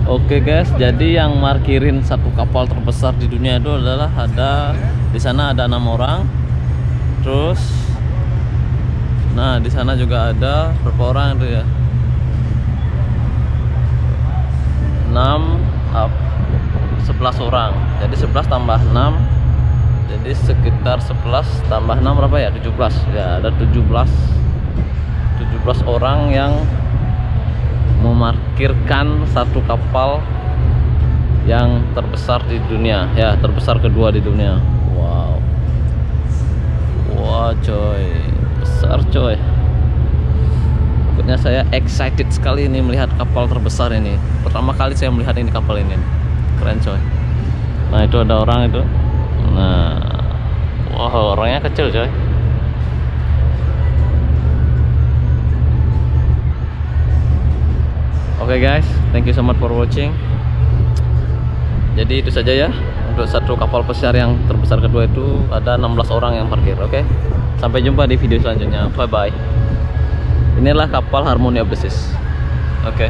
Oke guys, jadi yang markirin satu kapal terbesar di dunia itu adalah di sana ada 6 orang. Terus, nah di sana juga ada berapa orang itu ya? 11 orang. Jadi 11 tambah 6. Jadi sekitar 11 tambah 6 berapa ya? 17. Ya, ada 17 orang yang memarkirkan satu kapal yang terbesar di dunia, ya terbesar kedua di dunia. Wow, wah coy, besar coy. Pokoknya saya excited sekali ini melihat kapal terbesar ini. Pertama kali saya melihat ini kapal ini, keren coy. Nah itu ada orang itu. Nah, wah orangnya kecil coy. Oke guys, thank you so much for watching. Jadi itu saja ya. Untuk satu kapal pesiar yang terbesar kedua itu ada 16 orang yang parkir. Oke, sampai jumpa di video selanjutnya. Bye bye. Inilah kapal Harmony of the Seas. Oke.